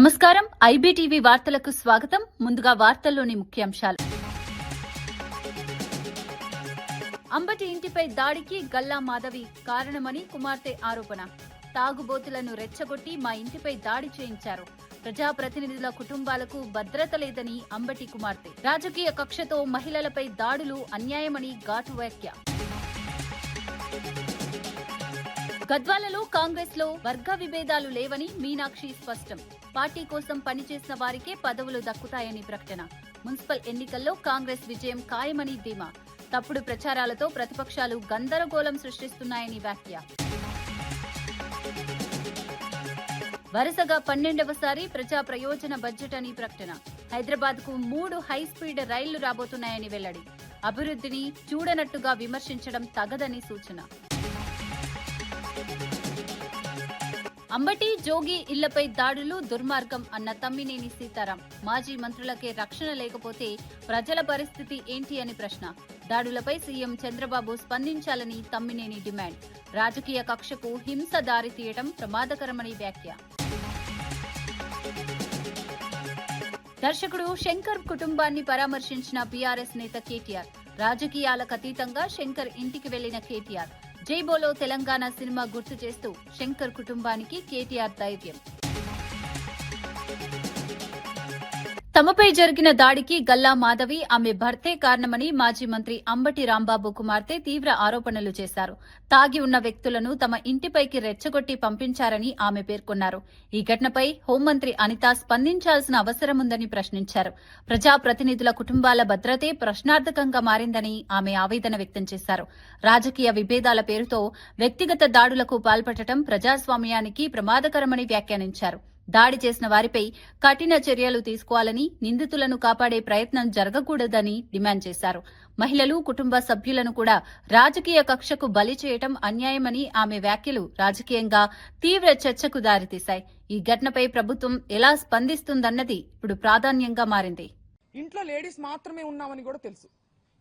నమస్కారం ఐబీటీవీ వార్తలకు స్వాగతం. ముందుగా వార్తల్లోని ముఖ్యాంశాలు. అంబటి ఇంటిపై దాడికి గల్లా మాధవి కారణమని కుమార్తె ఆరోపణ. తాగుబోతులను రెచ్చగొట్టి మా ఇంటిపై దాడి చేయించారు. ప్రజాప్రతినిధుల కుటుంబాలకు భద్రత లేదని అంబటి కుమార్తె. రాజకీయ కక్షతో మహిళలపై దాడులు అన్యాయమని ఘాటు వ్యాఖ్య. గద్వాలలో కాంగ్రెస్ లో వర్గ విభేదాలు లేవని మీనాక్షి స్పష్టం. పార్టీ కోసం పనిచేసిన వారికే పదవులు దక్కుతాయని ప్రకటన. మున్సిపల్ ఎన్నికల్లో కాంగ్రెస్ విజయం ఖాయమని ధీమా. తప్పుడు ప్రచారాలతో ప్రతిపక్షాలు గందరగోళం సృష్టిస్తున్నాయని వ్యాఖ్య. వరుసగా 12వసారి ప్రజా ప్రయోజన బడ్జెట్ అని ప్రకటన. హైదరాబాద్ కు 3 హైస్పీడ్ రైళ్లు రాబోతున్నాయని వెల్లడి. అభివృద్ధిని చూడనట్టుగా విమర్శించడం తగదని సూచన. అంబటి జోగి ఇళ్లపై దాడులు దుర్మార్గం అన్న తమ్మినేని సీతారాం. మాజీ మంత్రులకే రక్షణ లేకపోతే ప్రజల పరిస్థితి ఏంటి అని ప్రశ్న. దాడులపై సీఎం చంద్రబాబు స్పందించాలని తమ్మినేని డిమాండ్. రాజకీయ కక్షకు హింస దారితీయడం ప్రమాదకరమని వ్యాఖ్య. దర్శకుడు శంకర్ కుటుంబాన్ని పరామర్శించిన బీఆర్ఎస్ నేత కేటీఆర్. రాజకీయాలకు అతీతంగా శంకర్ ఇంటికి వెళ్లిన కేటీఆర్. జై బోలో తెలంగాణ సినిమా గుర్తు చేస్తూ శంకర్ కుటుంబానికి కేటీఆర్ ధైర్యం. తమపై జరిగిన దాడికి గల్లా మాధవి, ఆమె భర్తే కారణమని మాజీ మంత్రి అంబటి రాంబాబు కుమార్తె తీవ్ర ఆరోపణలు చేశారు. తాగి ఉన్న వ్యక్తులను తమ ఇంటిపైకి రెచ్చగొట్టి పంపించారని ఆమె పేర్కొన్నారు. ఈ ఘటనపై హోంమంత్రి అనిత స్పందించాల్సిన అవసరముందని ప్రశ్నించారు. ప్రజాప్రతినిధుల కుటుంబాల భద్రతే ప్రశ్నార్థకంగా మారిందని ఆమె ఆవేదన వ్యక్తం చేశారు. రాజకీయ విభేదాల పేరుతో వ్యక్తిగత దాడులకు పాల్పడటం ప్రజాస్వామ్యానికి ప్రమాదకరమని వ్యాఖ్యానించారు. దాడి చేసిన వారిపై కఠిన చర్యలు తీసుకోవాలని, నిందితులను కాపాడే ప్రయత్నం జరగకూడదని డిమాండ్ చేశారు. మహిళలు, కుటుంబ సభ్యులను కూడా రాజకీయ కక్షకు బలి చేయటం అన్యాయమని ఆమె వ్యాఖ్యలు రాజకీయంగా తీవ్ర చర్చకు దారితీశాయి. ఈ ఘటనపై ప్రభుత్వం ఎలా స్పందిస్తుందన్నది ఇప్పుడు ప్రాధాన్యంగా మారింది. ఇంట్లో లేడీస్ మాత్రమే ఉన్నామని కూడా తెలుసు.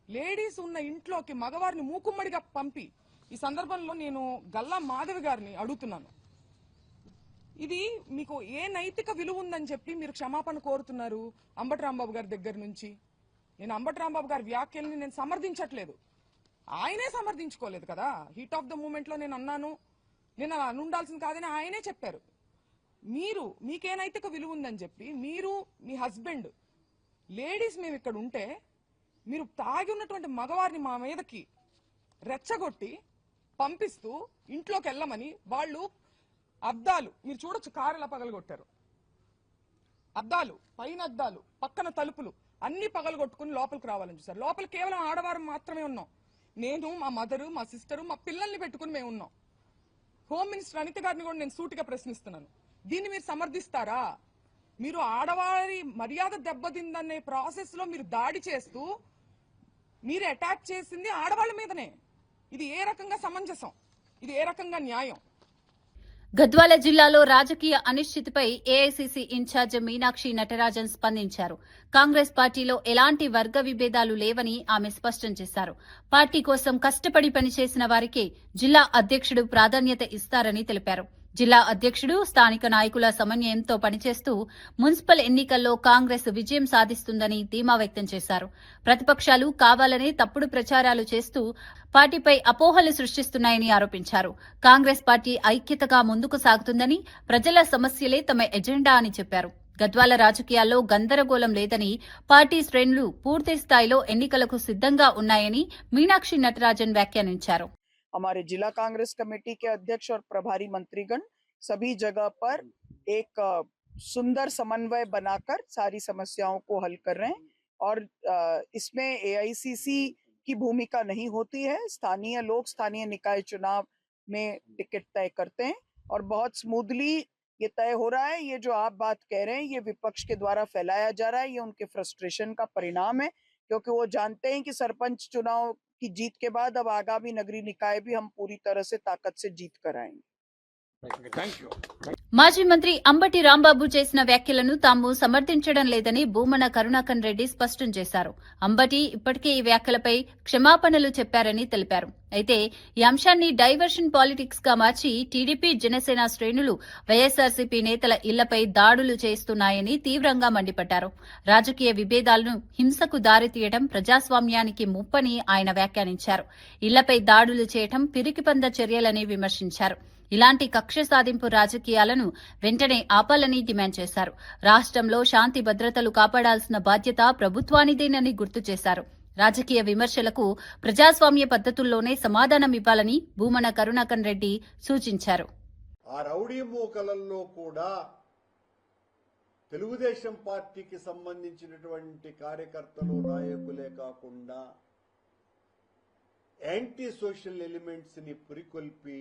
లేడీస్ ఉన్న ఇంట్లోకి మగవారిని మూకుమ్మడిగా పంపి, ఈ సందర్భంలో నేను గల్లా మాధవి గారిని అడుగుతున్నాను, ఇది మీకు ఏ నైతిక విలువ ఉందని చెప్పి మీరు క్షమాపణ కోరుతున్నారు అంబటి రాంబాబు గారి దగ్గర నుంచి? నేను అంబటి రాంబాబు గారి వ్యాఖ్యల్ని నేను సమర్థించట్లేదు, ఆయనే సమర్థించుకోలేదు కదా. హీట్ ఆఫ్ ద మూమెంట్ లో నేను అన్నాను, నేను అలా అనుండాల్సింది కాదని ఆయనే చెప్పారు. మీకే నైతిక విలువ ఉందని చెప్పి మీరు, మీ హస్బెండ్, లేడీస్ మేము ఇక్కడ ఉంటే మీరు తాగి ఉన్నటువంటి మగవారిని మా మీదకి రెచ్చగొట్టి పంపిస్తూ ఇంట్లోకి వెళ్ళమని, వాళ్ళు అద్దాలు మీరు చూడొచ్చు, కారు ఎలా పగలగొట్టారు. అద్దాలు, పైన అద్దాలు, పక్కన తలుపులు అన్ని పగలగొట్టుకుని లోపలికి రావాలని చూసారు. లోపల కేవలం ఆడవారు మాత్రమే ఉన్నాం. నేను, మా మదరు, మా సిస్టరు, మా పిల్లల్ని పెట్టుకుని మేము ఉన్నాం. హోమ్ మినిస్టర్ అనిత గారిని కూడా నేను సూటిగా ప్రశ్నిస్తున్నాను, దీన్ని మీరు సమర్థిస్తారా? మీరు ఆడవారి మర్యాద దెబ్బతిందనే ప్రాసెస్ లో మీరు దాడి చేస్తూ మీరు అటాక్ చేసింది ఆడవాళ్ళ మీదనే. ఇది ఏ రకంగా సమంజసం? ఇది ఏ రకంగా న్యాయం? గద్వాల జిల్లాలో రాజకీయ అనిశ్చితిపై ఏఐసీసీ ఇన్ఛార్జ్ మీనాక్షి నటరాజన్ స్పందించారు. కాంగ్రెస్ పార్టీలో ఎలాంటి వర్గ విభేదాలు లేవని ఆమె స్పష్టం చేశారు. పార్టీ కోసం కష్టపడి పనిచేసిన వారికే జిల్లా అధ్యక్షుడు ప్రాధాన్యత ఇస్తారని తెలిపారు. జిల్లా అధ్యక్షుడు స్థానిక నాయకుల సమన్వయంతో పనిచేస్తూ మున్సిపల్ ఎన్నికల్లో కాంగ్రెస్ విజయం సాధిస్తుందని ధీమా వ్యక్తం చేశారు. ప్రతిపక్షాలు కావాలనే తప్పుడు ప్రచారాలు చేస్తూ పార్టీపై అపోహలు సృష్టిస్తున్నాయని ఆరోపించారు. కాంగ్రెస్ పార్టీ ఐక్యతగా ముందుకు సాగుతుందని, ప్రజల సమస్యలే తమ ఎజెండా అని చెప్పారు. గద్వాల రాజకీయాల్లో గందరగోళం లేదని, పార్టీ శ్రేణులు పూర్తి స్థాయిలో ఎన్నికలకు సిద్ధంగా ఉన్నాయని మీనాక్షి నటరాజన్ వ్యాఖ్యానించారు. हमारे जिला कांग्रेस कमेटी के अध्यक्ष और प्रभारी मंत्रीगण सभी जगह पर एक सुंदर समन्वय बनाकर सारी समस्याओं को हल कर रहे हैं और इसमें एआईसीसी की भूमिका नहीं होती है। स्थानीय लोग स्थानीय निकाय चुनाव में टिकट तय करते हैं और बहुत स्मूथली ये तय हो रहा है। ये जो आप बात कह रहे हैं ये विपक्ष के द्वारा फैलाया जा रहा है, ये उनके फ्रस्ट्रेशन का परिणाम है, क्योंकि वो जानते हैं कि सरपंच चुनाव की जीत के बाद अब आगामी नगरीय निकाय भी हम पूरी तरह से ताकत से जीत कर आएंगे। Thank you. మాజీ మంత్రి అంబటి రాంబాబు చేసిన వ్యాఖ్యలను తాము సమర్థించడం లేదని భూమన కరుణాకర్ రెడ్డి స్పష్టం చేశారు. అంబటి ఇప్పటికే ఈ వ్యాఖ్యలపై క్షమాపణలు చెప్పారని తెలిపారు. అయితే ఈ అంశాన్ని డైవర్షన్ పాలిటిక్స్ గా మార్చి టీడీపీ జనసేన శ్రేణులు వైఎస్సార్సీపీ నేతల ఇళ్లపై దాడులు చేస్తున్నాయని తీవ్రంగా మండిపడ్డారు. రాజకీయ విభేదాలను హింసకు దారితీయడం ప్రజాస్వామ్యానికి ముప్పని ఆయన వ్యాఖ్యానించారు. ఇళ్లపై దాడులు చేయడం పిరికిపంద చర్యలని విమర్శించారు. ఇలాంటి కక్ష సాధింపు రాజకీయాలను వెంటనే ఆపాలని డిమాండ్ చేశారు. రాష్ట్రంలో శాంతి భద్రతలు కాపాడాల్సిన బాధ్యత ప్రభుత్వానిదేనని గుర్తు చేశారు. రాజకీయ విమర్శలకు ప్రజాస్వామ్య పద్ధతుల్లోనే సమాధానం ఇవ్వాలని భూమన కరుణాకర్ రెడ్డి సూచించారు. ఆ రౌడీ మూకలలో కూడా తెలుగుదేశం పార్టీకి సంబంధించినటువంటి కార్యకర్తలు నాయకులే కాకుండా యాంటీ సోషల్ ఎలిమెంట్స్ ని పురికొల్పి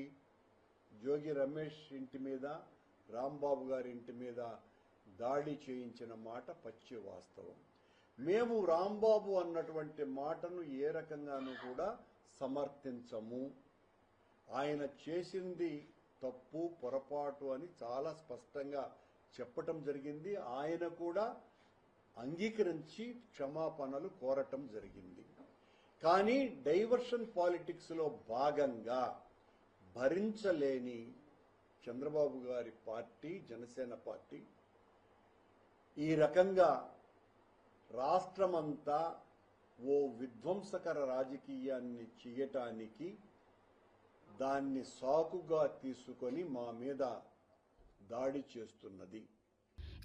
జోగి రమేష్ ఇంటి మీద, రాంబాబు గారి ఇంటి మీద దాడి చేయించిన మాట పచ్చి వాస్తవం. మేము రాంబాబు అన్నటువంటి మాటను ఏ రకంగానూ కూడా సమర్థించము. ఆయన చేసింది తప్పు, పొరపాటు అని చాలా స్పష్టంగా చెప్పటం జరిగింది. ఆయన కూడా అంగీకరించి క్షమాపణలు కోరటం జరిగింది. కానీ డైవర్షన్ పాలిటిక్స్ లో భాగంగా భరించలేని చంద్రబాబు గారి పార్టీ, జనసేన పార్టీ ఈ రకంగా రాష్ట్రమంతా ఓ విధ్వంసకర రాజకీయాన్ని చేయటానికి దాన్ని సాకుగా తీసుకొని మా మీద దాడి చేస్తున్నది.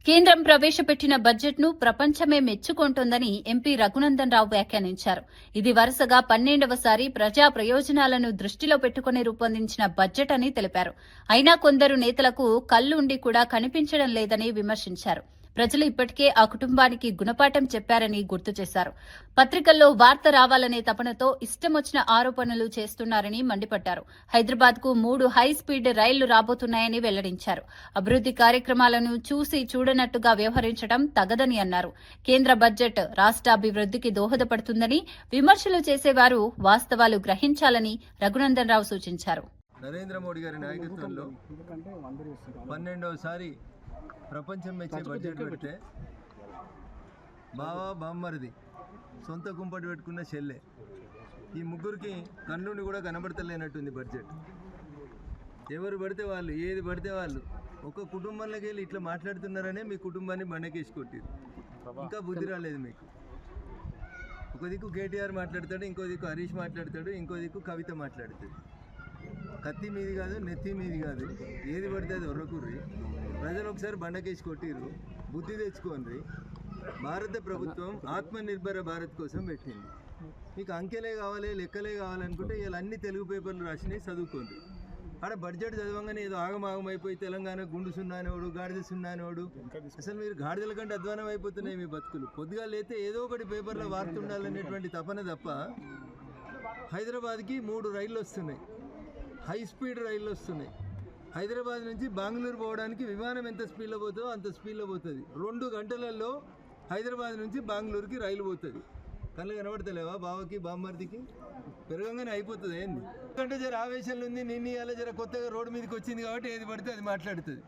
కేంద్రం ప్రవేశపెట్టిన బడ్జెట్ ను ప్రపంచమే మెచ్చుకుంటోందని ఎంపీ రఘునందన్ రావు వ్యాఖ్యానించారు. ఇది వరుసగా 12వసారి ప్రజా ప్రయోజనాలను దృష్టిలో పెట్టుకుని రూపొందించిన బడ్జెట్ అని తెలిపారు. అయినా కొందరు నేతలకు కళ్లుండి కూడా కనిపించడం లేదని విమర్శించారు. ప్రజలు ఇప్పటికే ఆ కుటుంబానికి గుణపాఠం చెప్పారని గుర్తు చేశారు. పత్రికల్లో వార్త రావాలనే తపనతో ఇష్టమొచ్చిన ఆరోపణలు చేస్తున్నారని మండిపడ్డారు. హైదరాబాద్ కు 3 హైస్పీడ్ రైళ్లు రాబోతున్నాయని వెల్లడించారు. అభివృద్ది కార్యక్రమాలను చూసి చూడనట్టుగా వ్యవహరించడం తగదని అన్నారు. కేంద్ర బడ్జెట్ రాష్ట్రాభివృద్దికి దోహదపడుతుందని, విమర్శలు చేసేవారు వాస్తవాలు గ్రహించాలని రఘునందన్ రావు సూచించారు. నరేంద్ర మోడీ గారి నాయకత్వంలో 12వసారి ప్రపంచం మెచ్చే బడ్జెట్ పెడితే బావా, బామ్మరిది, సొంత కుంపటి పెట్టుకున్న చెల్లె, ఈ ముగ్గురికి కన్నుండి కూడా కనబడతలేనట్టుంది బడ్జెట్. ఎవరు పడితే వాళ్ళు, ఏది పడితే వాళ్ళు ఒక కుటుంబంలోకి వెళ్ళి ఇట్లా మాట్లాడుతున్నారనే మీ కుటుంబాన్ని బండకేసి కొట్టిరు. ఇంకా బుద్ధి రాలేదు మీకు. ఒక దిక్కు కేటీఆర్ మాట్లాడతాడు, ఇంకో దిక్కు హరీష్ మాట్లాడతాడు, ఇంకో దిక్కు కవిత మాట్లాడుతుంది. కత్తి మీది కాదు, నెత్తి మీది కాదు, ఏది పడితే అది ఒర్రకుర్రి. ప్రజలు ఒకసారి బండకేసి కొట్టిర్రు, బుద్ధి తెచ్చుకోండి. భారత ప్రభుత్వం ఆత్మనిర్భర భారత్ కోసం పెట్టింది. మీకు అంకెలే కావాలి, లెక్కలే కావాలనుకుంటే ఇలా అన్ని తెలుగు పేపర్లు రాసినాయి, చదువుకోండి. ఆడ బడ్జెట్ చదవంగానే ఏదో ఆగమాగం అయిపోయి తెలంగాణ గుండు సున్నానోడు, గాడిద సున్నానోడు, అసలు మీరు గాడిదల కంటే అధ్వానం అయిపోతున్నాయి మీ బతుకులు. పొద్దుగా లేతే ఏదో ఒకటి పేపర్లో వార్త ఉండాలనేటువంటి తపన తప్ప. హైదరాబాద్కి 3 రైళ్ళు వస్తున్నాయి, హై స్పీడ్ రైళ్ళు వస్తున్నాయి. హైదరాబాద్ నుంచి బెంగళూరు పోవడానికి విమానం ఎంత స్పీడ్లో పోతుందో అంత స్పీడ్లో పోతుంది. 2 గంటలలో హైదరాబాద్ నుంచి బెంగళూరుకి రైలు పోతుంది. కళ్ళు కనబడతలేవా బావకి, బామ్మర్దికి? పెరగంగానే అయిపోతుంది. ఏంది అంటే జర ఆవేశంలో ఉంది, నిన్న ఇవాళ జర కొత్తగా రోడ్డు మీదకి వచ్చింది కాబట్టి ఏది పడితే అది మాట్లాడుతుంది.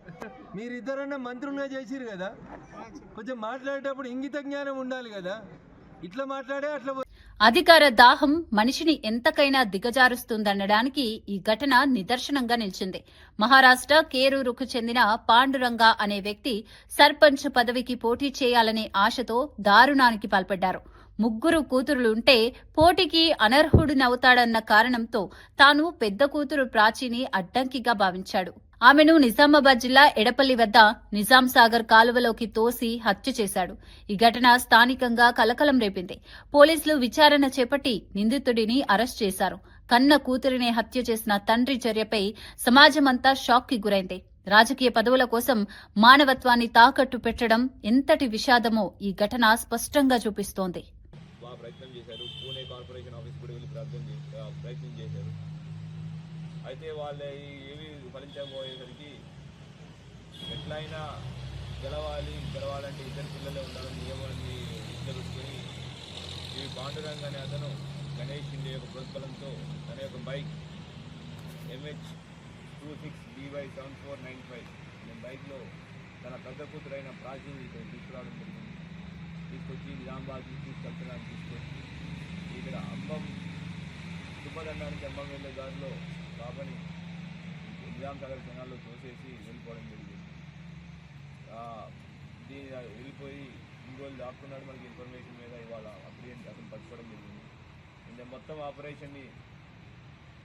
మీరిద్దరన్నా మంత్రులుగా చేసిరు కదా, కొంచెం మాట్లాడేటప్పుడు ఇంగిత జ్ఞానం ఉండాలి కదా. ఇట్లా మాట్లాడే అట్లా. అధికార దాహం మనిషిని ఎంతకైనా దిగజారుస్తుందనడానికి ఈ ఘటన నిదర్శనంగా నిలిచింది. మహారాష్ట్ర కేరూరుకు చెందిన పాండురంగ అనే వ్యక్తి సర్పంచ్ పదవికి పోటీ చేయాలనే ఆశతో దారుణానికి పాల్పడ్డారు. 3 కూతురులుంటే పోటీకి అనర్హుడినవుతాడన్న కారణంతో తాను పెద్ద కూతురు ప్రాచీని అడ్డంకిగా భావించాడు. ఆమెను నిజామాబాద్ జిల్లా ఎడపల్లి వద్ద నిజాం సాగర్ కాలువలోకి తోసి హత్య చేశాడు. ఈ ఘటన స్థానికంగా కలకలం రేపింది. పోలీసులు విచారణ చేపట్టి నిందితుడిని అరెస్ట్ చేశారు. కన్న కూతురిని హత్య చేసిన తండ్రి చర్యపై సమాజమంతా షాక్ కి గురైంది. రాజకీయ పదవుల కోసం మానవత్వాన్ని తాకట్టు పెట్టడం ఎంతటి విషాదమో ఈ ఘటన స్పష్టంగా చూపిస్తోంది. ప్రయత్నం చేశారు, పూణే కార్పొరేషన్ ఆఫీస్ కూడా వెళ్ళి ప్రయత్నం చేశారు. అయితే వాళ్ళ ఏవి ఫలించకపోయేసరికి ఎట్లయినా గెలవాలంటే 2 పిల్లలే ఉండాలని నియమాన్ని తెలుసుకొని ఈ పాండురంగ అనే అతను గణేష్ ఇండియా యొక్క ప్రోత్బలంతో తన యొక్క బైక్ MH26BY7495 నేను బైక్లో తన పెద్ద కూతురైన ప్రాచీని తీసుకురావడం జరిగింది. తీసుకొచ్చి నిజామాబాద్ తీసుకెళ్తున్నాను. తీసుకొచ్చి ఇక్కడ అంబం తుమ్మదండానికి అంబం వెళ్ళే దారిలో బాబాని నిజాం సాగర్ కెనాల్లో తోసేసి వెళ్ళిపోవడం జరిగింది. వెళ్ళిపోయి ఇన్ని రోజులు దాక్కున్నాడు. మనకి ఇన్ఫర్మేషన్ మీద ఇవాళ అప్రియంట్ అతను పట్టుకోవడం జరిగింది. ఇంకా మొత్తం ఆపరేషన్ని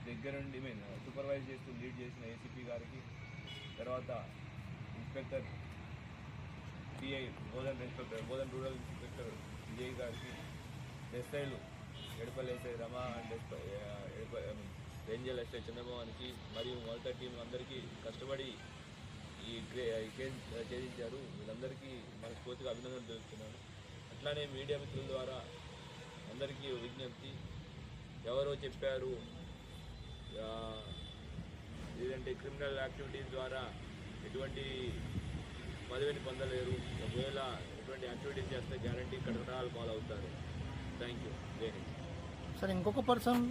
దగ్గరుండి సూపర్వైజ్ చేస్తూ లీడ్ చేసిన ఏసీపీ గారికి, తర్వాత inspector TI Bodhan rural inspector Vijay గారికి, ఎస్ఐలు Edapalli SI Rama and Renjal SI చంద్రమోహన్కి మరియు మొదట టీం అందరికీ కష్టపడి ఈ కేసు ఛేదించారు. వీళ్ళందరికీ మనస్ఫూర్తిగా అభినందనలు తెలుపుతున్నాను. అట్లానే మీడియా మిత్రుల ద్వారా అందరికీ విజ్ఞప్తి, ఎవరో చెప్పారు లేదంటే క్రిమినల్ యాక్టివిటీస్ ద్వారా ఎటువంటి పదవిని పొందలేరు, ఒకవేళ ఎటువంటి యాక్టివిటీస్ చేస్తే గ్యారంటీ కటకటాలు పాలవుతారు. Thank you. జై హింద్. సార్ ఇంకొక పర్సన్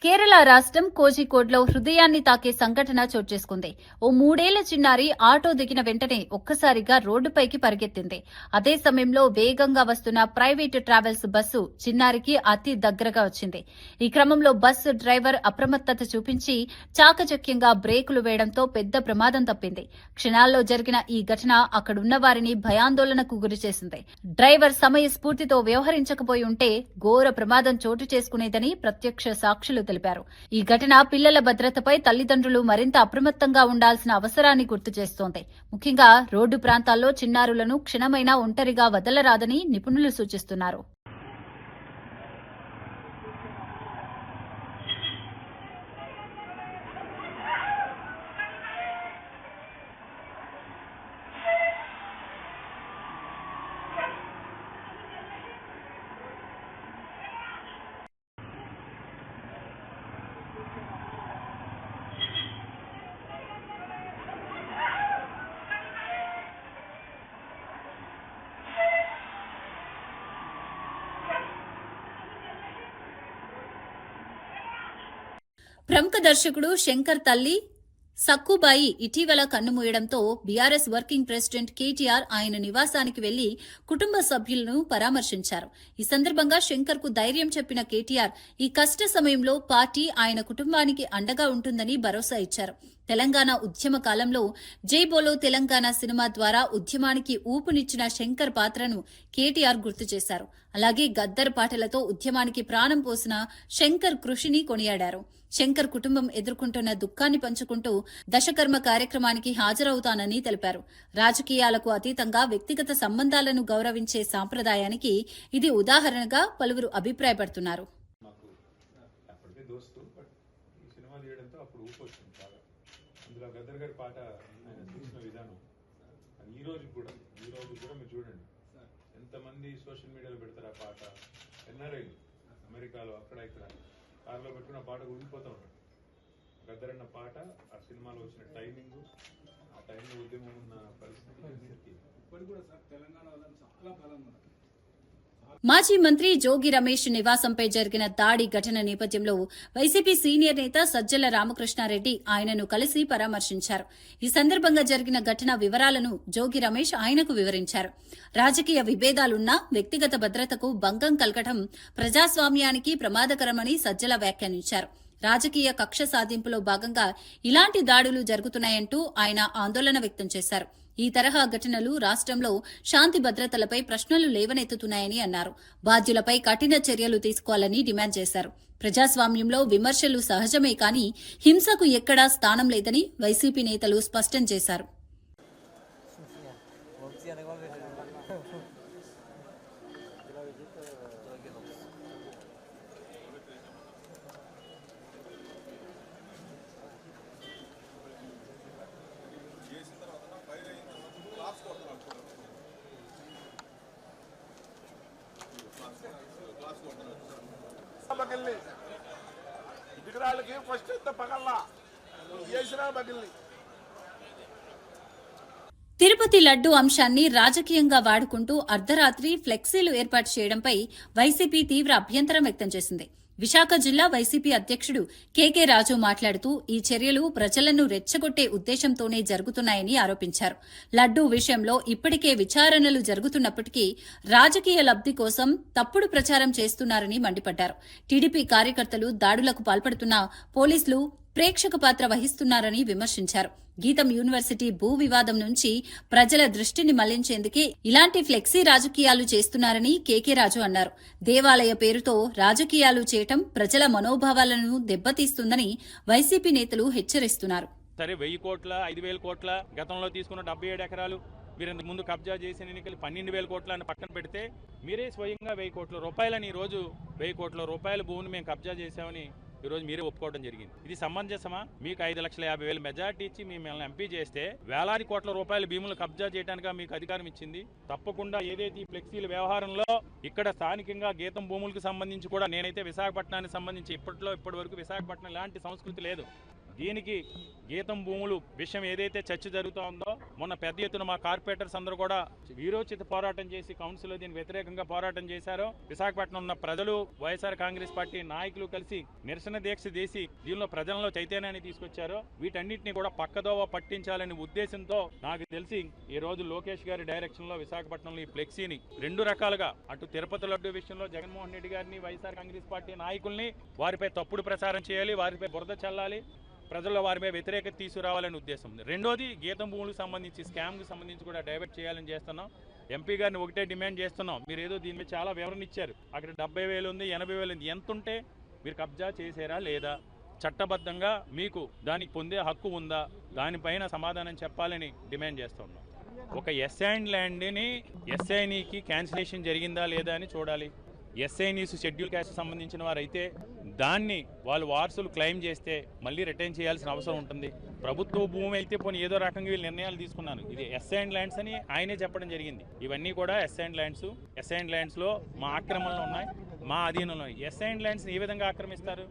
కేరళ రాష్ట్రం కోజికోడ్లో హృదయాన్ని తాకే సంఘటన చోటు చేసుకుంది. ఓ 3 ఏళ్ల చిన్నారి ఆటో దిగిన వెంటనే ఒక్కసారిగా రోడ్డుపైకి పరిగెత్తింది. అదే సమయంలో వేగంగా వస్తున్న ప్రైవేటు ట్రావెల్స్ బస్సు చిన్నారికి అతి దగ్గరగా వచ్చింది. ఈ క్రమంలో బస్సు డ్రైవర్ అప్రమత్తత చూపించి చాకచక్యంగా బ్రేకులు వేయడంతో పెద్ద ప్రమాదం తప్పింది. క్షణాల్లో జరిగిన ఈ ఘటన అక్కడున్న వారిని భయాందోళనకు గురిచేసింది. డ్రైవర్ సమయస్ఫూర్తితో వ్యవహరించకపోయి ఉంటే ఘోర ప్రమాదం చోటు చేసుకునేదని ప్రత్యక్ష సాక్షులు తెలిపారు. ఈ ఘటన పిల్లల భద్రతపై తల్లిదండ్రులు మరింత అప్రమత్తంగా ఉండాల్సిన అవసరాన్ని గుర్తు చేస్తోంది. ముఖ్యంగా రోడ్డు ప్రాంతాల్లో చిన్నారులను క్షణమైనా ఒంటరిగా వదలరాదని నిపుణులు సూచిస్తున్నారు. ప్రముఖ దర్శకుడు శంకర్ తల్లి సక్కుబాయి ఇటీవల కన్నుమూయడంతో బీఆర్ఎస్ వర్కింగ్ ప్రెసిడెంట్ కేటీఆర్ ఆయన నివాసానికి వెళ్లి కుటుంబ సభ్యులను పరామర్శించారు. ఈ సందర్భంగా శంకర్ కు ధైర్యం చెప్పిన కేటీఆర్ ఈ కష్ట సమయంలో పార్టీ ఆయన కుటుంబానికి అండగా ఉంటుందని భరోసా ఇచ్చారు. తెలంగాణ ఉద్యమ కాలంలో జై బోలో తెలంగాణ సినిమా ద్వారా ఉద్యమానికి ఊపునిచ్చిన శంకర్ పాత్రను కేటీఆర్ గుర్తు చేశారు. అలాగే గద్దర్ పాటలతో ఉద్యమానికి ప్రాణం పోసిన శంకర్ కృషిని కొనియాడారు. శంకర్ కుటుంబం ఎదుర్కొంటున్న దుఃఖాన్ని పంచుకుంటూ దశకర్మ కార్యక్రమానికి హాజరవుతానని తెలిపారు. రాజకీయాలకు అతీతంగా వ్యక్తిగత సంబంధాలను గౌరవించే సాంప్రదాయానికి ఇది ఉదాహరణగా పలువురు అభిప్రాయపడుతున్నారు. అందులో గద్దర్ గారి పాట ఆయన చూసిన విధానం ఈ రోజు కూడా మీరు చూడండి ఎంతమంది సోషల్ మీడియాలో పెడతారు ఆ పాట. ఎన్ఆర్ఐలు అమెరికాలో అక్కడ ఇక్కడ కార్లో పెట్టుకున్న పాట గురిపోతూ ఉంటాడు. గద్దర్ అన్న పాట ఆ సినిమాలో వచ్చిన టైమింగ్, ఆ టైంలో ఉద్యమం ఉన్న పరిస్థితి ఇప్పటికి కూడా సార్ తెలంగాణ చాలా బలంగా ఉంది. మాజీ మంత్రి జోగి రమేష్ నివాసంపై జరిగిన దాడి ఘటన నేపథ్యంలో వైసీపీ సీనియర్ నేత సజ్జల రామకృష్ణారెడ్డి ఆయనను కలిసి పరామర్శించారు. ఈ సందర్భంగా జరిగిన ఘటన వివరాలను జోగి రమేష్ ఆయనకు వివరించారు. రాజకీయ విభేదాలున్నా వ్యక్తిగత భద్రతకు భంగం కలగడం ప్రజాస్వామ్యానికి ప్రమాదకరమని సజ్జల వ్యాఖ్యానించారు. రాజకీయ కక్ష సాధింపులో భాగంగా ఇలాంటి దాడులు జరుగుతున్నాయంటూ ఆయన ఆందోళన వ్యక్తం చేశారు. ఈ తరహా ఘటనలు రాష్ట్రంలో శాంతి భద్రతలపై ప్రశ్నలు లేవనెత్తుతున్నాయని అన్నారు. బాధ్యులపై కఠిన చర్యలు తీసుకోవాలని డిమాండ్ చేశారు. ప్రజాస్వామ్యంలో విమర్శలు సహజమే కానీ హింసకు ఎక్కడా స్థానం లేదని వైసీపీ నేతలు స్పష్టం చేశారు. తిరుపతి లడ్డూ అంశాన్ని రాజకీయంగా వాడుకుంటూ అర్ధరాత్రి ఫ్లెక్సీలు ఏర్పాటు చేయడంపై వైసీపీ తీవ్ర అభ్యంతరం వ్యక్తం చేసింది. విశాఖ జిల్లా వైసీపీ అధ్యక్షుడు కేకే రాజు మాట్లాడుతూ ఈ చర్యలు ప్రజలను రెచ్చగొట్టే ఉద్దేశంతోనే జరుగుతున్నాయని ఆరోపించారు. లడ్డూ విషయంలో ఇప్పటికే విచారణలు జరుగుతున్నప్పటికీ రాజకీయ లబ్ది కోసం తప్పుడు ప్రచారం చేస్తున్నారని మండిపడ్డారు. టీడీపీ కార్యకర్తలు దాడులకు పాల్పడుతున్నా పోలీసులు ప్రేక్షక పాత్ర వహిస్తున్నారని విమర్శించారు. గీతం యూనివర్సిటీ భూ వివాదం నుంచి ప్రజల దృష్టిని మళ్లించేందుకే ఇలాంటి ఫ్లెక్సీ రాజకీయాలు చేస్తున్నారని కేకే రాజు అన్నారు. దేవాలయ పేరుతో రాజకీయాలు చేయటం ప్రజల మనోభావాలను దెబ్బతీస్తుందని వైసీపీ నేతలు హెచ్చరిస్తున్నారు. సరే 1000 కోట్ల 5000 కోట్ల గతంలో తీసుకున్న 77 ఎకరాలు మీరు ఇంతకు ముందు కబ్జా చేసిన ఎన్నికలు 12,000 కోట్ల అని పక్కన పెడితే మీరే స్వయంగా 1000 కోట్ల రూపాయలని ఈరోజు 1000 కోట్ల రూపాయల భూమిని మేము కబ్జా చేశామని ఈరోజు మీరే ఒప్పుకోవడం జరిగింది. ఇది సమంజసమా? మీకు 5,50,000 మెజార్టీ ఇచ్చి మిమ్మల్ని ఎంపీ చేస్తే వేలాది కోట్ల రూపాయల భూములు కబ్జా చేయడానికి మీకు అధికారం ఇచ్చింది. తప్పకుండా ఏదైతే ఈ ఫ్లెక్సీల వ్యవహారంలో ఇక్కడ స్థానికంగా గీతం భూములకు సంబంధించి కూడా నేనైతే విశాఖపట్నానికి సంబంధించి ఇప్పటి వరకు విశాఖపట్నం లాంటి సంస్కృతి లేదు. దీనికి గీతం భూములు విషయం ఏదైతే చర్చ జరుగుతూ ఉందో మొన్న పెద్ద ఎత్తున మా కార్పొరేటర్స్ అందరూ కూడా వీరోచిత పోరాటం చేసి కౌన్సిల్లో దీనికి వ్యతిరేకంగా పోరాటం చేశారు. విశాఖపట్నం ఉన్న ప్రజలు వైఎస్ఆర్ కాంగ్రెస్ పార్టీ నాయకులు కలిసి నిరసన దీక్ష చేసి దీనిలో ప్రజల్లో చైతన్యాన్ని తీసుకొచ్చారు. వీటన్నిటిని కూడా పక్కదోవ పట్టించాలనే ఉద్దేశంతో నాకు తెలిసి ఈ రోజు లోకేష్ గారి డైరెక్షన్ లో విశాఖపట్నంలో ఈ ఫ్లెక్సీని 2 రకాలుగా అటు తిరుపతి లడ్డు విషయంలో జగన్మోహన్ రెడ్డి గారిని వైఎస్ఆర్ కాంగ్రెస్ పార్టీ నాయకుల్ని వారిపై తప్పుడు ప్రచారం చేయాలి, వారిపై బురద చల్లాలి, ప్రజల్లో వారిపై వ్యతిరేకత తీసుకురావాలనే ఉద్దేశం ఉంది. రెండోది గీతం భూములకు సంబంధించి స్కామ్కి సంబంధించి కూడా డైవర్ట్ చేయాలని చేస్తున్నాం. ఎంపీ గారిని ఒకటే డిమాండ్ చేస్తున్నాం. మీరు ఏదో దీని మీద చాలా వివరణ ఇచ్చారు. అక్కడ 70,000 ఉంది, 80,000 ఉంది. ఎంత ఉంటే మీరు కబ్జా చేసారా లేదా, చట్టబద్ధంగా మీకు దానికి పొందే హక్కు ఉందా, దానిపైన సమాధానం చెప్పాలని డిమాండ్ చేస్తున్నాం. ఒక ఎస్ఐన్ ల్యాండ్ని ఎస్ఐనీకి క్యాన్సిలేషన్ జరిగిందా లేదా అని చూడాలి. ఎస్ఐనీస్ షెడ్యూల్ క్యాస్ట్ సంబంధించిన వారైతే దాన్ని వాళ్ళు వారసులు క్లెయిమ్ చేస్తే మళ్ళీ రిటైన్ చేయాల్సిన అవసరం ఉంటుంది. ప్రభుత్వ భూమి అయితే పోనీ ఏదో రకంగా వీళ్ళు నిర్ణయాలు తీసుకున్నాను. ఇది ఎస్ఐన్ ల్యాండ్స్ అని ఆయనే చెప్పడం జరిగింది. ఇవన్నీ కూడా ఎస్ఐన్ ల్యాండ్స్లో మా ఆక్రమణలు ఉన్నాయి, మా అధీనంలో. ఎస్ఐన్ ల్యాండ్స్ని ఏ విధంగా ఆక్రమిస్తారు?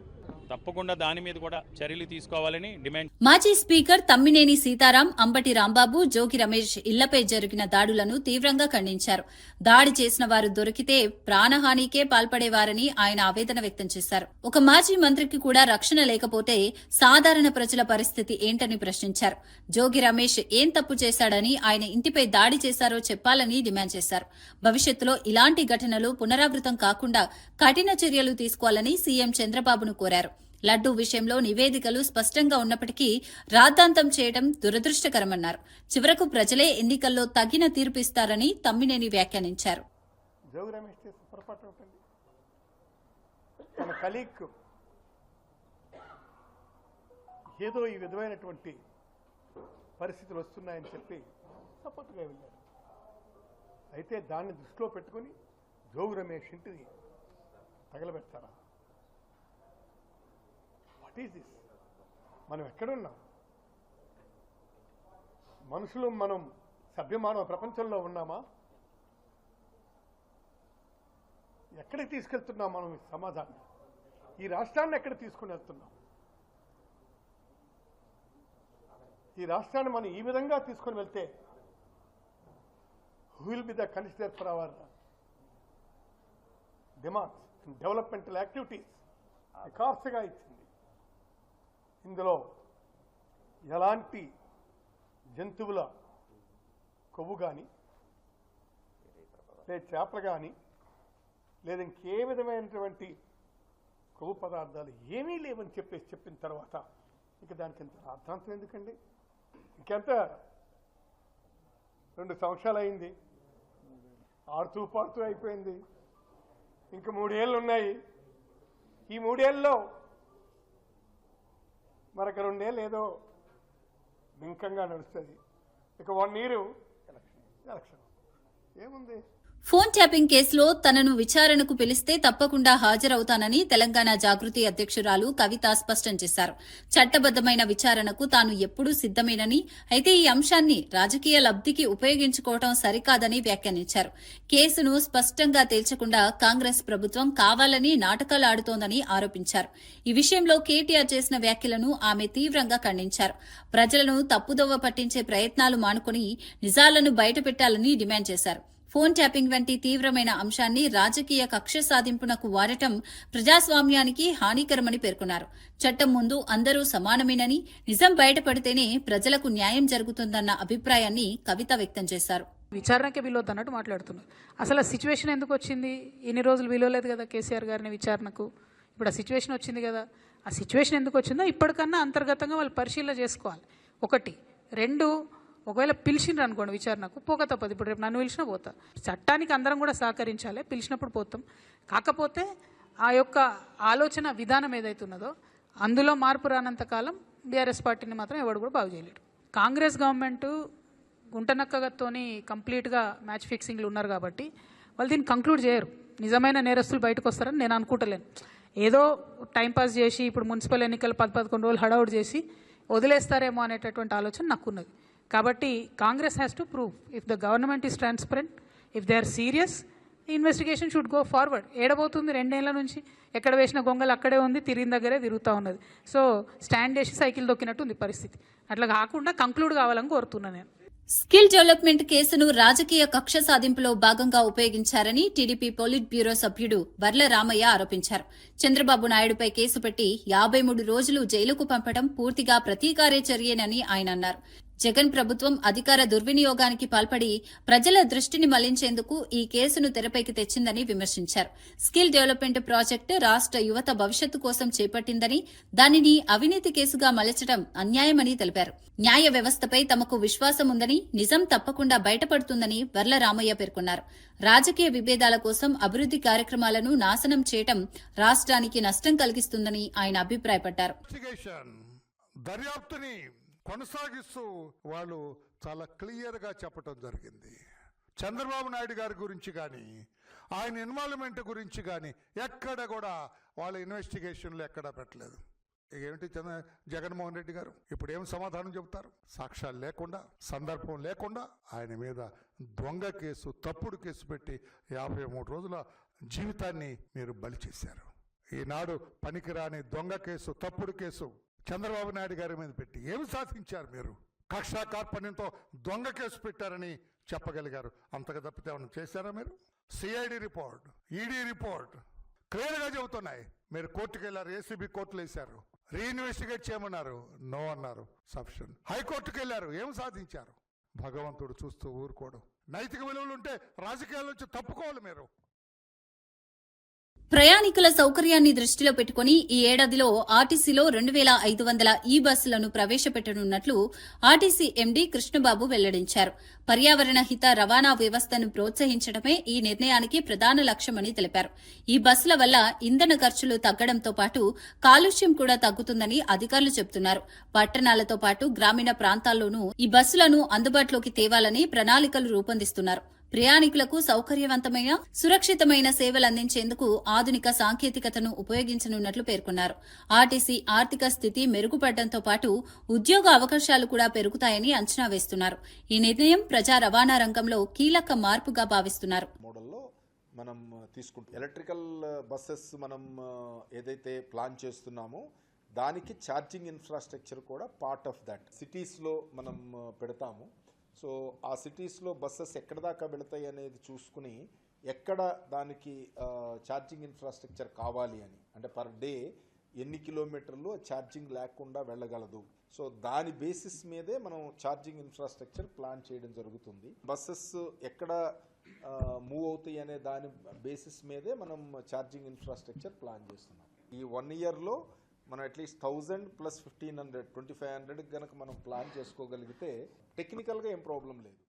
తప్పకుండా దాని మీద కూడా చర్యలు తీసుకోవాలని డిమాండ్. మాజీ స్పీకర్ తమ్మినేని సీతారాం, అంబటి రాంబాబు, జోగి రమేష్ ఇళ్లపై జరిగిన దాడులను తీవ్రంగా ఖండించారు. దాడి చేసిన వారు దొరికితే ప్రాణహానికే పాల్పడేవారని ఆయన ఆవేదన వ్యక్తం చేశారు. ఒక మాజీ మంత్రికి కూడా రక్షణ లేకపోతే సాధారణ ప్రజల పరిస్థితి ఏంటని ప్రశ్నించారు. జోగి రమేష్ ఏం తప్పు చేశాడని ఆయన ఇంటిపై దాడి చేశారో చెప్పాలని డిమాండ్ చేశారు. భవిష్యత్తులో ఇలాంటి ఘటనలు పునరావృతం కాకుండా కఠిన చర్యలు తీసుకోవాలని సీఎం చంద్రబాబును కోరారు. లడ్డూ విషయంలో నివేదికలు స్పష్టంగా ఉన్నప్పటికీ రాద్ధాంతం చేయడం దురదృష్టకరమన్నారు. చివరకు ప్రజలే ఎన్నికల్లో తగిన తీర్పు ఇస్తారని తమ్మినేని వ్యాఖ్యానించారు. జోగి రమేష్ చేసిన పొరపాటు అవుతుంది. తన కలీగ్ ఏదో ఈ విధమైనటువంటి పరిస్థితులు వస్తున్నాయని చెప్పి సపోర్ట్గా వెళ్ళారు. అయితే దాన్ని దృష్టిలో పెట్టుకుని జోగి రమేష్ ఇంటిని తగలబెడతారా? What is this? మనం ఎక్కడున్నాం? మనుషులు మనం సభ్యమానవ ప్రపంచంలో ఉన్నామా? ఎక్కడికి తీసుకెళ్తున్నాం మనం ఈ సమాజాన్ని? ఈ రాష్ట్రాన్ని ఎక్కడ తీసుకుని వెళ్తున్నాం? ఈ రాష్ట్రాన్ని మనం ఈ విధంగా తీసుకొని వెళ్తే who will be the consider for our demands developmental activities ఖార్సుగా ఇచ్చింది. ఇందులో ఎలాంటి జంతువుల కొవ్వు కానీ లేదా చేపలు కానీ లేదా ఇంకే విధమైనటువంటి కొవ్వు పదార్థాలు ఏమీ లేవని చెప్పిన తర్వాత ఇక దానికి ఇంత అర్థాంతం ఎందుకండి? ఇంకెంత 2 సంవత్సరాలు అయింది, ఆడుతూ పాడుతూ అయిపోయింది. ఇంక 3 ఏళ్ళు ఉన్నాయి. ఈ 3 ఏళ్ళలో మరొక 2 ఏళ్ళు ఏదో బింకంగా నడుస్తుంది. ఇక 1 ఇయర్ ఎలక్షన్ ఏముంది? ఫోన్ ట్యాపింగ్ కేసులో తనను విచారణకు పిలిస్తే తప్పకుండా హాజరవుతానని తెలంగాణ జాగృతి అధ్యక్షురాలు కవిత స్పష్టం చేశారు. చట్టబద్దమైన విచారణకు తాను ఎప్పుడూ సిద్దమేనని, అయితే ఈ అంశాన్ని రాజకీయ లబ్ధికి ఉపయోగించుకోవడం సరికాదని వ్యాఖ్యానించారు. కేసును స్పష్టంగా తేల్చకుండా కాంగ్రెస్ ప్రభుత్వం కావాలని నాటకాలు ఆడుతోందని ఆరోపించారు. ఈ విషయంలో కేటీఆర్ చేసిన వ్యాఖ్యలను ఆమె తీవ్రంగా ఖండించారు. ప్రజలను తప్పుదోవ పట్టించే ప్రయత్నాలు మానుకుని నిజాలను బయటపెట్టాలని డిమాండ్ చేశారు. ఫోన్ ట్యాపింగ్ వంటి తీవ్రమైన అంశాన్ని రాజకీయ కక్ష సాధింపునకు వాడటం ప్రజాస్వామ్యానికి హానికరమని పేర్కొన్నారు. చట్టం ముందు అందరూ సమానమేనని, నిజం బయటపడితేనే ప్రజలకు న్యాయం జరుగుతుందన్న అభిప్రాయాన్ని కవిత వ్యక్తం చేశారు. విచారణకే విలువద్దు అన్నట్టు మాట్లాడుతున్నారు. అసలు ఆ సిచ్యువేషన్ ఎందుకు వచ్చింది? ఇన్ని రోజులు విలువలేదు కదా కేసీఆర్ గారిని విచారణకు. ఇప్పుడు ఆ సిచ్యువేషన్ వచ్చింది కదా. ఆ సిచ్యువేషన్ ఎందుకు వచ్చిందో ఇప్పటికన్నా అంతర్గతంగా వాళ్ళు పరిశీలన చేసుకోవాలి. 1, 2 ఒకవేళ పిలిచిండ్రు అనుకోండి విచారణకు, పోక తప్పదు. ఇప్పుడు రేపు నన్ను పిలిచినా పోతా. చట్టానికి అందరం కూడా సహకరించాలి, పిలిచినప్పుడు పోతాం. కాకపోతే ఆ యొక్క ఆలోచన విధానం ఏదైతే ఉన్నదో అందులో మార్పు రానంత కాలం బీఆర్ఎస్ పార్టీని మాత్రం ఎవడు కూడా బాగు చేయలేడు. కాంగ్రెస్ గవర్నమెంట్ గుంటనక్కతోని కంప్లీట్గా మ్యాచ్ ఫిక్సింగ్లు ఉన్నారు కాబట్టి వాళ్ళు దీన్ని కంక్లూడ్ చేయరు. నిజమైన నేరస్తులు బయటకు వస్తారని నేను అనుకుంటలేను. ఏదో టైంపాస్ చేసి ఇప్పుడు మున్సిపల్ ఎన్నికలు 10-11 రోజులు హడౌట్ చేసి వదిలేస్తారేమో అనేటటువంటి ఆలోచన నాకున్నది. కాబట్టి Congress has to prove if the government is transparent, if they are serious, investigation should go forward. ఏడబోతుంది 2 ఏళ్ల నుంచి ఎక్కడ వేసిన గొంగలు అక్కడే ఉంది, తిరిగిన దగ్గరే తిరుగుతూ ఉన్నది. సో స్టాండ్ చేసి సైకిల్ దొక్కినట్టు ఉంది పరిస్థితి. అట్లా కాకుండా కంక్లూడ్ కావాలని కోరుతున్నా నేను. స్కిల్ డెవలప్మెంట్ కేసును రాజకీయ కక్ష సాధింపులో భాగంగా ఉపయోగించారని టీడీపీ పొలిట్ బ్యూరో సభ్యుడు వర్ల రామయ్య ఆరోపించారు. చంద్రబాబు నాయుడుపై కేసు పెట్టి 53 రోజులు జైలుకు పంపడం పూర్తిగా ప్రతీకార చర్యేనని ఆయన అన్నారు. జగన్ ప్రభుత్వం అధికార దుర్వినియోగానికి పాల్పడి ప్రజల దృష్టిని మళ్లించేందుకు ఈ కేసును తెరపైకి తెచ్చిందని విమర్శించారు. స్కిల్ డెవలప్మెంట్ ప్రాజెక్టు రాష్ట్ర యువత భవిష్యత్తు కోసం చేపట్టిందని, దానిని అవినీతి కేసుగా మలచడం అన్యాయమని తెలిపారు. న్యాయ వ్యవస్థపై తమకు విశ్వాసం ఉందని, నిజం తప్పకుండా బయటపడుతుందని వర్ల రామయ్య పేర్కొన్నారు. రాజకీయ విభేదాల కోసం అభివృద్ది కార్యక్రమాలను నాశనం చేయడం రాష్ట్రానికి నష్టం కలిగిస్తుందని ఆయన అభిప్రాయపడ్డారు. దర్యాప్తుని కొనసాగిస్తూ వాళ్ళు చాలా క్లియర్గా చెప్పడం జరిగింది. చంద్రబాబు నాయుడు గారి గురించి కానీ, ఆయన ఇన్వాల్వ్మెంట్ గురించి కానీ ఎక్కడ కూడా వాళ్ళ ఇన్వెస్టిగేషన్లు ఎక్కడా పెట్టలేదు. ఏమిటి జగన్మోహన్ రెడ్డి గారు ఇప్పుడు ఏం సమాధానం చెబుతారు? సాక్ష్యాలు లేకుండా, సందర్భం లేకుండా ఆయన మీద దొంగ కేసు, తప్పుడు కేసు పెట్టి 53 రోజుల జీవితాన్ని మీరు బలి చేశారు. ఈనాడు పనికిరాని దొంగ కేసు, తప్పుడు కేసు చంద్రబాబు నాయుడు గారి మీద పెట్టి ఏమి సాధించారు? మీరు కక్షా కార్పణ్యంతో దొంగ కేసు పెట్టారని చెప్పగలిగారు. అంతగా తప్పితే ఏమైనా చేశారా మీరు? సిఐడి రిపోర్ట్, ఈడీ రిపోర్ట్ క్లియర్గా చెబుతున్నాయి. మీరు కోర్టుకు వెళ్ళారు, ఏసీబీ కోర్టులు వేశారు, రీఇన్వెస్టిగేట్ చేయమన్నారు, నో అన్నారు, సఫిషియెంట్. హైకోర్టుకు వెళ్ళారు, ఏం సాధించారు? భగవంతుడు చూస్తూ ఊరుకోవడం. నైతిక విలువలు ఉంటే రాజకీయాల నుంచి తప్పుకోవాలి మీరు. ప్రయాణికుల సౌకర్యాన్ని దృష్టిలో పెట్టుకుని ఈ ఏడాదిలో ఆర్టీసీలో 2500 ఈ బస్సులను ప్రవేశపెట్టనున్నట్లు ఆర్టీసీ ఎండీ కృష్ణబాబు వెల్లడించారు. పర్యావరణ హిత రవాణా వ్యవస్థను ప్రోత్సహించడమే ఈ నిర్ణయానికి ప్రధాన లక్ష్యమని తెలిపారు. ఈ బస్సుల వల్ల ఇంధన ఖర్చులు తగ్గడంతో పాటు కాలుష్యం కూడా తగ్గుతుందని అధికారులు చెబుతున్నారు. పట్టణాలతో పాటు గ్రామీణ ప్రాంతాల్లోనూ ఈ బస్సులను అందుబాటులోకి తేవాలని ప్రణాళికలు రూపొందిస్తున్నారు. ప్రయాణికులకు సౌకర్యవంతమైన, సురక్షితమైన సేవలు అందించేందుకు ఆధునిక సాంకేతికతను ఉపయోగించనున్నట్లు పేర్కొన్నారు. ఆర్టీసీ ఆర్థిక స్థితి మెరుగుపడడంతో పాటు ఉద్యోగ అవకాశాలు కూడా పెరుగుతాయని అంచనా వేస్తున్నారు. ఈ నిర్ణయం ప్రజా రవాణా రంగంలో కీలక మార్పుగా భావిస్తున్నారు. మోడల్లో మనం తీసుకుంటాం. ఎలక్ట్రికల్ బస్సెస్ మనం ఏదైతే ప్లాన్ చేస్తున్నామో దానికి ఛార్జింగ్ ఇన్ఫ్రాస్ట్రక్చర్ కూడా పార్ట్ ఆఫ్ దట్. సిటీస్లో మనం పెడతాము. సో ఆ సిటీస్లో బస్సెస్ ఎక్కడ దాకా వెళతాయి అనేది చూసుకుని ఎక్కడ దానికి ఛార్జింగ్ ఇన్ఫ్రాస్ట్రక్చర్ కావాలి అని, అంటే పర్ డే ఎన్ని కిలోమీటర్లు ఛార్జింగ్ లేకుండా వెళ్ళగలదు. సో దాని బేసిస్ మీదే మనం ఛార్జింగ్ ఇన్ఫ్రాస్ట్రక్చర్ ప్లాన్ చేయడం జరుగుతుంది. బస్సెస్ ఎక్కడ మూవ్ అవుతాయి అనే దాని బేసిస్ మీదే మనం ఛార్జింగ్ ఇన్ఫ్రాస్ట్రక్చర్ ప్లాన్ చేస్తున్నాం. ఈ 1 ఇయర్లో మనం అట్లీస్ట్ 1000 + 1500 2500 కనుక మనం ప్లాన్ చేసుకోగలిగితే టెక్నికల్గా ఏం ప్రాబ్లం లేదు.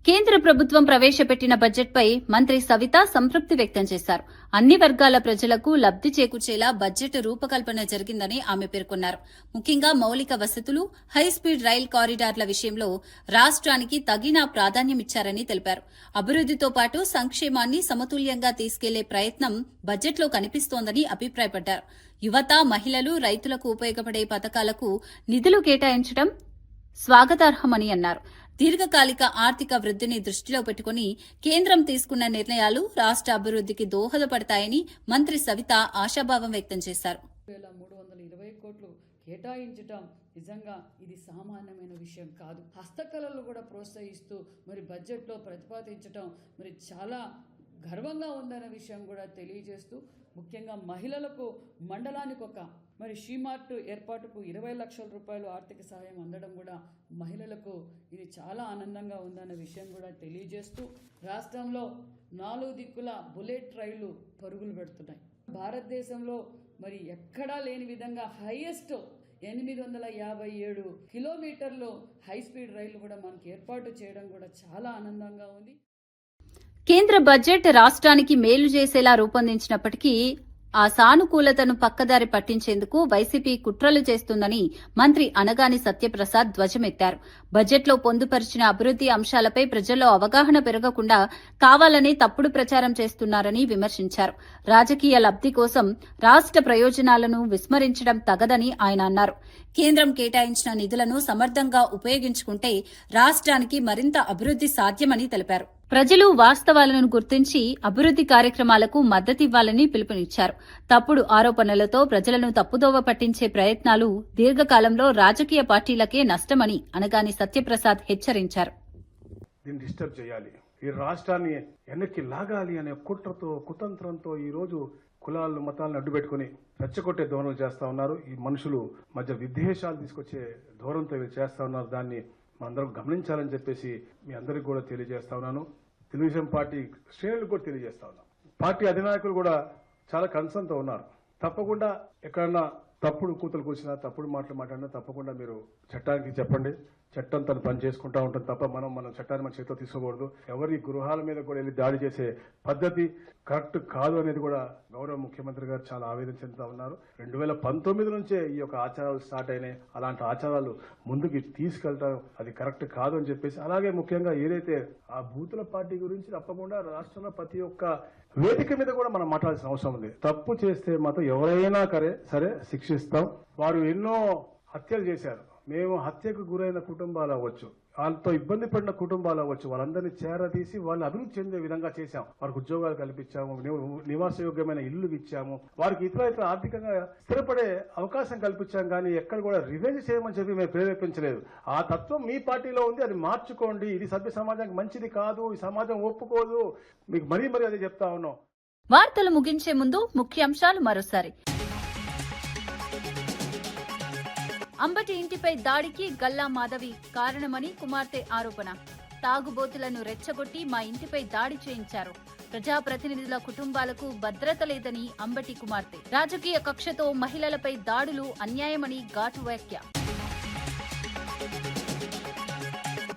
కేంద్ర ప్రభుత్వం ప్రవేశపెట్టిన బడ్జెట్పై మంత్రి సవిత సంతృప్తి వ్యక్తం చేశారు. అన్ని వర్గాల ప్రజలకు లబ్ది చేకూర్చేలా బడ్జెట్ రూపకల్పన జరిగిందని ఆమె పేర్కొన్నారు. ముఖ్యంగా మౌలిక వసతులు, హైస్పీడ్ రైల్ కారిడార్ల విషయంలో రాష్ట్రానికి తగిన ప్రాధాన్యమిచ్చారని తెలిపారు. అభివృద్దితో పాటు సంక్షేమాన్ని సమతుల్యంగా తీసుకెళ్లే ప్రయత్నం బడ్జెట్లో కనిపిస్తోందని అభిప్రాయపడ్డారు. యువత, మహిళలు, రైతులకు ఉపయోగపడే పథకాలకు నిధులు కేటాయించడం స్వాగతార్హమని అన్నారు. దీర్ఘకాలిక ఆర్థిక వృద్ధిని దృష్టిలో పెట్టుకుని కేంద్రం తీసుకున్న నిర్ణయాలు రాష్ట్ర అభివృద్ధికి దోహదపడతాయని మంత్రి సవిత ఆశాభావం వ్యక్తం చేశారు. 320 కోట్లు కేటాయించటం నిజంగా ఇది సామాన్యమైన విషయం కాదు. హస్తకళలు కూడా ప్రోత్సహిస్తూ మరి బడ్జెట్లో ప్రతిపాదించటం మరి చాలా గర్వంగా ఉందనే విషయం కూడా తెలియజేస్తూ, ముఖ్యంగా మహిళలకు మండలానికి ఒక మరి షీమార్ట్ ఏర్పాటుకు 20 లక్షల రూపాయలు ఆర్థిక సహాయం అందడం కూడా మహిళలకు ఇది చాలా ఆనందంగా ఉందనే విషయం కూడా తెలియజేస్తూ, రాష్ట్రంలో 4 దిక్కుల బుల్లెట్ రైళ్లు పరుగులు పెడుతున్నాయి. భారతదేశంలో మరి ఎక్కడా లేని విధంగా హైయెస్ట్ 857 కిలోమీటర్లు హై స్పీడ్ రైళ్లు కూడా మనకి ఏర్పాటు చేయడం కూడా చాలా ఆనందంగా ఉంది. కేంద్ర బడ్జెట్ రాష్ట్రానికి మేలు చేసేలా రూపొందించినప్పటికీ ఆ సానుకూలతను పక్కదారి పట్టించేందుకు వైసీపీ కుట్రలు చేస్తుందని మంత్రి అనగాని సత్యప్రసాద్ ధ్వజమెత్తారు. బడ్జెట్లో పొందుపరిచిన అభివృద్ది అంశాలపై ప్రజల్లో అవగాహన పెరగకుండా కావాలని తప్పుడు ప్రచారం చేస్తున్నారని విమర్శించారు. రాజకీయ లబ్ది కోసం రాష్ట్ర ప్రయోజనాలను విస్మరించడం తగదని ఆయన అన్నారు. కేంద్రం కేటాయించిన నిధులను సమర్థంగా ఉపయోగించుకుంటే రాష్ట్రానికి మరింత అభివృద్ది సాధ్యమని తెలిపారు. ప్రజలు వాస్తవాలను గుర్తించి అభివృద్ది కార్యక్రమాలకు మద్దతివ్వాలని పిలుపునిచ్చారు. తప్పుడు ఆరోపణలతో ప్రజలను తప్పుదోవ పట్టించే ప్రయత్నాలు దీర్ఘకాలంలో రాజకీయ పార్టీలకే నష్టమని అనగాని సత్యప్రసాద్ హెచ్చరించారు. దీన్ని డిస్టర్బ్ చేయాలి, ఈ రాష్ట్రాన్ని వెనక్కి లాగాలి అనే కుట్రతో కుతంత్రంతో ఈ రోజు కులాలను మతాలను అడ్డుపెట్టుకుని రెచ్చగొట్టే ధోరణులు చేస్తా ఉన్నారు. ఈ మనుషులు మధ్య విద్వేషాలు తీసుకొచ్చే ధోరణితో వీళ్ళు చేస్తా ఉన్నారు. దాన్ని మనందరం గమనించాలని చెప్పేసి మీ అందరికీ కూడా తెలియజేస్తా ఉన్నాను. తెలుగుదేశం పార్టీ శ్రేణులకు కూడా తెలియజేస్తా ఉన్నాను. పార్టీ అధినాయకులు కూడా చాలా కన్సర్న్తో ఉన్నారు. తప్పకుండా ఎక్కడన్నా తప్పుడు కూతురు కూర్చున్నా, తప్పుడు మాటలు మాట్లాడినా తప్పకుండా మీరు చట్టానికి చెప్పండి. చట్టం తను పని చేసుకుంటా ఉంటుంది తప్ప మనం చట్టాన్ని మన చేతిలో తీసుకోకూడదు. ఎవరి గృహాల మీద కూడా వెళ్ళి దాడి చేసే పద్ధతి కరెక్ట్ కాదు అనేది కూడా గౌరవ ముఖ్యమంత్రి గారు చాలా ఆవేదన చెందుతా ఉన్నారు. 2019 నుంచే ఈ యొక్క ఆచారాలు స్టార్ట్ అయినాయి. అలాంటి ఆచారాలు ముందుకు తీసుకెళ్తాం, అది కరెక్ట్ కాదు అని చెప్పేసి, అలాగే ముఖ్యంగా ఏదైతే ఆ బూతుల పార్టీ గురించి తప్పకుండా రాష్ట్రంలో ప్రతి ఒక్క వేదిక మీద కూడా మనం మాట్లాడాల్సిన అవసరం ఉంది. తప్పు చేస్తే మాత్రం ఎవరైనా సరే శిక్షిస్తాం. వారు ఎన్నో హత్యలు చేశారు. మేము హత్యకు గురైన కుటుంబాలు అవ్వచ్చు, వాళ్ళతో ఇబ్బంది పడిన కుటుంబాలు అవ్వచ్చు, వాళ్ళందరినీ చేరదీసి వాళ్ళు అభివృద్ధి చెందే విధంగా చేశాం. వారికి ఉద్యోగాలు కల్పించాము, నివాసయోగ్యమైన ఇల్లు ఇచ్చాము, వారికి ఇతర ఆర్థికంగా స్థిరపడే అవకాశం కల్పించాం. కానీ ఎక్కడ కూడా రివెంజ్ చేయమని చెప్పి మేము ప్రేరేపించలేదు. ఆ తత్వం మీ పార్టీలో ఉంది, అది మార్చుకోండి. ఇది సభ్య సమాజానికి మంచిది కాదు, ఈ సమాజం ఒప్పుకోదు. మీకు మరీ అదే చెప్తా ఉన్నాం. వార్తలు ముగించే ముందు ముఖ్యాంశాలు మరోసారి. అంబటి ఇంటిపై దాడికి గల్లా మాధవి కారణమని కుమార్తె ఆరోపణ. తాగుబోతులను రెచ్చగొట్టి మా ఇంటిపై దాడి చేయించారు. ప్రజాప్రతినిధుల కుటుంబాలకు భద్రత లేదని అంబటి కుమార్తె. రాజకీయ కక్షతో మహిళలపై దాడులు అన్యాయమని ఘాటు వ్యాఖ్య.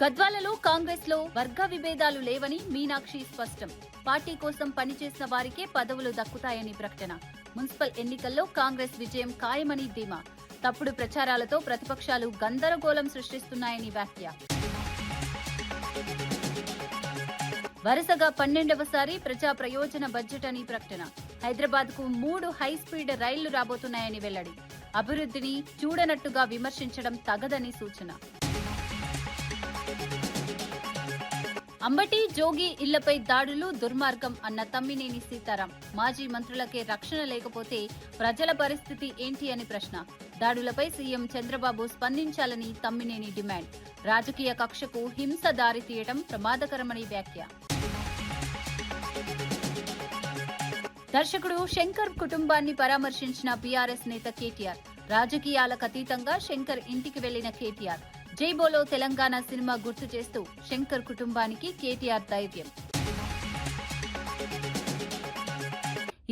గద్వాలలో కాంగ్రెస్ లో వర్గ విభేదాలు లేవని మీనాక్షి స్పష్టం. పార్టీ కోసం పనిచేసిన వారికే పదవులు దక్కుతాయని ప్రకటన. మున్సిపల్ ఎన్నికల్లో కాంగ్రెస్ విజయం ఖాయమని ధీమా. తప్పుడు ప్రచారాలతో ప్రతిపక్షాలు గందరగోళం సృష్టిస్తున్నాయని వ్యాఖ్య. వరుసగా 12వసారి ప్రజా ప్రయోజన బడ్జెట్ అని ప్రకటన. హైదరాబాద్ కు 3 హైస్పీడ్ రైళ్లు రాబోతున్నాయని వెల్లడి. అభివృద్ధిని చూడనట్టుగా విమర్శించడం తగదని సూచన. అంబటి జోగి ఇళ్లపై దాడులు దుర్మార్గం అన్న తమ్మినేని సీతారాం. మాజీ మంత్రులకే రక్షణ లేకపోతే ప్రజల పరిస్థితి ఏంటి అని ప్రశ్న. దాడులపై సీఎం చంద్రబాబు స్పందించాలని తమ్మినేని డిమాండ్. రాజకీయ కక్షకు హింస దారితీయడం ప్రమాదకరమని వ్యాఖ్య. దర్శకుడు శంకర్ కుటుంబాన్ని పరామర్శించిన బీఆర్ఎస్ నేత కేటీఆర్. రాజకీయాలకు అతీతంగా శంకర్ ఇంటికి వెళ్లిన కేటీఆర్. జై బోలో తెలంగాణ సినిమా గుర్తు చేస్తూ శంకర్ కుటుంబానికి కేటీఆర్ ధైర్యం.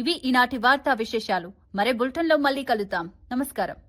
ఇవి ఈనాటి వార్తా విశేషాలు. మరే బులెటిన్లో మళ్ళీ కలుద్దాం. నమస్కారం.